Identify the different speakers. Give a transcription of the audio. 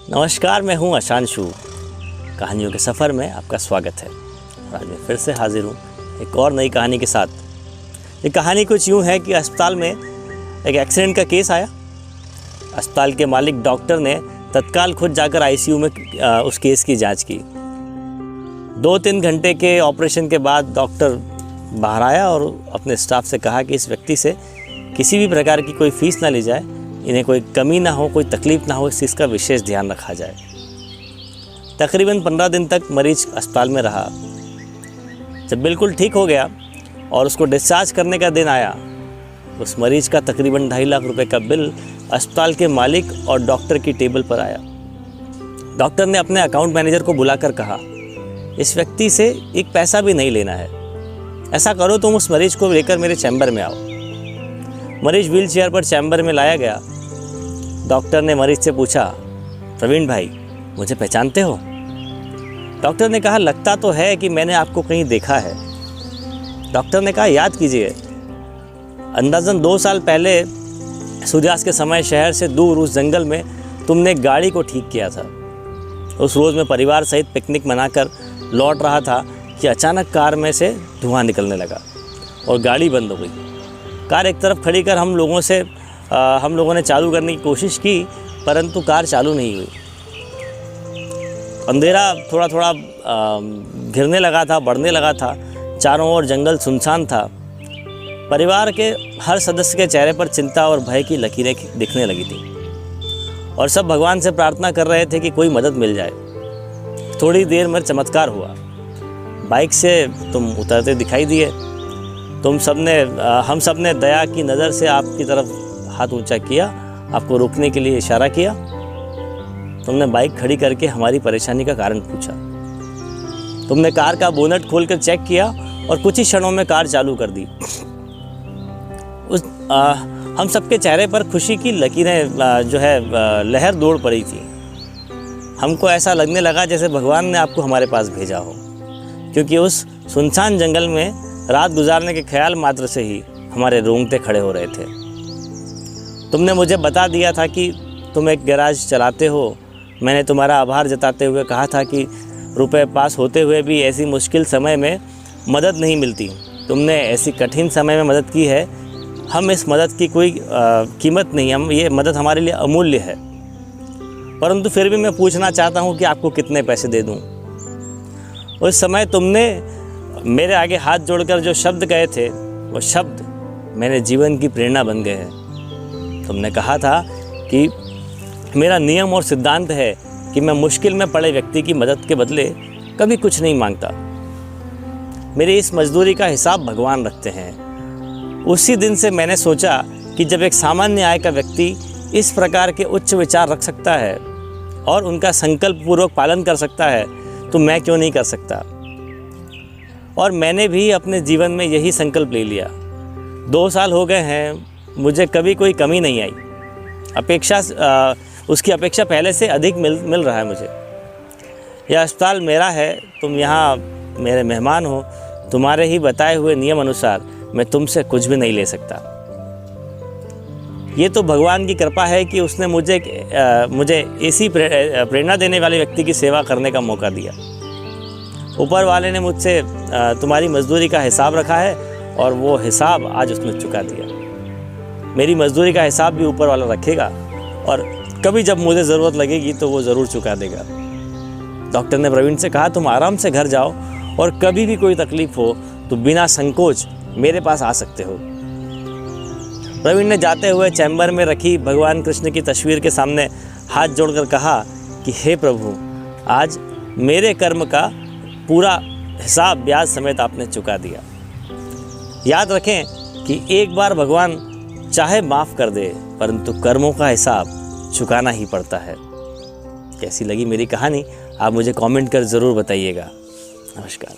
Speaker 1: नमस्कार, मैं हूं आशांशु। कहानियों के सफ़र में आपका स्वागत है। आज मैं फिर से हाजिर हूं एक और नई कहानी के साथ। ये कहानी कुछ यूं है कि अस्पताल में एक एक्सीडेंट का केस आया। अस्पताल के मालिक डॉक्टर ने तत्काल खुद जाकर आईसीयू में उस केस की जांच की। 2-3 घंटे के ऑपरेशन के बाद डॉक्टर बाहर आया और अपने स्टाफ से कहा कि इस व्यक्ति से किसी भी प्रकार की कोई फ़ीस ना ली जाए, इन्हें कोई कमी ना हो, कोई तकलीफ़ ना हो, इस चीज़ का विशेष ध्यान रखा जाए। तकरीबन 15 दिन तक मरीज़ अस्पताल में रहा। जब बिल्कुल ठीक हो गया और उसको डिस्चार्ज करने का दिन आया, उस मरीज़ का तकरीबन 2.5 लाख रुपए का बिल अस्पताल के मालिक और डॉक्टर की टेबल पर आया। डॉक्टर ने अपने अकाउंट मैनेजर को बुलाकर कहा, इस व्यक्ति से एक पैसा भी नहीं लेना है। ऐसा करो, तुम उस मरीज़ को लेकर मेरे चैम्बर में आओ। मरीज़ व्हील चेयर पर चैम्बर में लाया गया। डॉक्टर ने मरीज़ से पूछा, प्रवीण भाई, मुझे पहचानते हो? डॉक्टर ने कहा, लगता तो है कि मैंने आपको कहीं देखा है। डॉक्टर ने कहा, याद कीजिए, अंदाज़न 2 साल पहले सूर्यास्त के समय शहर से दूर उस जंगल में तुमने गाड़ी को ठीक किया था। उस रोज़ मैं परिवार सहित पिकनिक मनाकर लौट रहा था कि अचानक कार में से धुआं निकलने लगा और गाड़ी बंद हो गई। कार एक तरफ खड़ी कर हम लोगों ने चालू करने की कोशिश की, परंतु कार चालू नहीं हुई। अंधेरा थोड़ा थोड़ा घिरने लगा था, बढ़ने लगा था। चारों ओर जंगल सुनसान था। परिवार के हर सदस्य के चेहरे पर चिंता और भय की लकीरें दिखने लगी थी और सब भगवान से प्रार्थना कर रहे थे कि कोई मदद मिल जाए। थोड़ी देर में चमत्कार हुआ। बाइक से तुम उतरते दिखाई दिए। हम सब ने दया की नज़र से आपकी तरफ हाथ ऊंचा किया, आपको रोकने के लिए इशारा किया। तुमने बाइक खड़ी करके हमारी परेशानी का कारण पूछा। तुमने कार का बोनट खोलकर चेक किया और कुछ ही क्षणों में कार चालू कर दी। हम सबके चेहरे पर खुशी की लकीरें लहर दौड़ पड़ी थी। हमको ऐसा लगने लगा जैसे भगवान ने आपको हमारे पास भेजा हो, क्योंकि उस सुनसान जंगल में रात गुजारने के ख्याल मात्र से ही हमारे रोंगटे खड़े हो रहे थे। तुमने मुझे बता दिया था कि तुम एक गैराज चलाते हो। मैंने तुम्हारा आभार जताते हुए कहा था कि रुपए पास होते हुए भी ऐसी मुश्किल समय में मदद नहीं मिलती। तुमने ऐसी कठिन समय में मदद की है। हम इस मदद की कोई कीमत नहीं, ये मदद हमारे लिए अमूल्य है। परंतु फिर भी मैं पूछना चाहता हूँ कि आपको कितने पैसे दे दूँ। उस समय तुमने मेरे आगे हाथ जोड़कर जो शब्द कहे थे, वो शब्द मेरे जीवन की प्रेरणा बन गए हैं। तुमने कहा था कि मेरा नियम और सिद्धांत है कि मैं मुश्किल में पड़े व्यक्ति की मदद के बदले कभी कुछ नहीं मांगता। मेरी इस मजदूरी का हिसाब भगवान रखते हैं। उसी दिन से मैंने सोचा कि जब एक सामान्य आय का व्यक्ति इस प्रकार के उच्च विचार रख सकता है और उनका संकल्प पूर्वक पालन कर सकता है, तो मैं क्यों नहीं कर सकता। और मैंने भी अपने जीवन में यही संकल्प ले लिया। 2 साल हो गए हैं, मुझे कभी कोई कमी नहीं आई। उसकी अपेक्षा पहले से अधिक मिल रहा है मुझे। यह अस्पताल मेरा है, तुम यहाँ मेरे मेहमान हो। तुम्हारे ही बताए हुए नियम अनुसार मैं तुमसे कुछ भी नहीं ले सकता। ये तो भगवान की कृपा है कि उसने मुझे ऐसी प्रेरणा देने वाले व्यक्ति की सेवा करने का मौका दिया। ऊपर वाले ने मुझसे तुम्हारी मजदूरी का हिसाब रखा है और वो हिसाब आज उसने चुका दिया। मेरी मजदूरी का हिसाब भी ऊपर वाला रखेगा और कभी जब मुझे ज़रूरत लगेगी तो वो ज़रूर चुका देगा। डॉक्टर ने प्रवीण से कहा, तुम आराम से घर जाओ और कभी भी कोई तकलीफ़ हो तो बिना संकोच मेरे पास आ सकते हो। प्रवीण ने जाते हुए चैम्बर में रखी भगवान कृष्ण की तस्वीर के सामने हाथ जोड़कर कहा कि हे प्रभु, आज मेरे कर्म का पूरा हिसाब ब्याज समेत आपने चुका दिया। याद रखें कि एक बार भगवान चाहे माफ़ कर दे, परंतु कर्मों का हिसाब चुकाना ही पड़ता है। कैसी लगी मेरी कहानी, आप मुझे कमेंट कर ज़रूर बताइएगा। नमस्कार।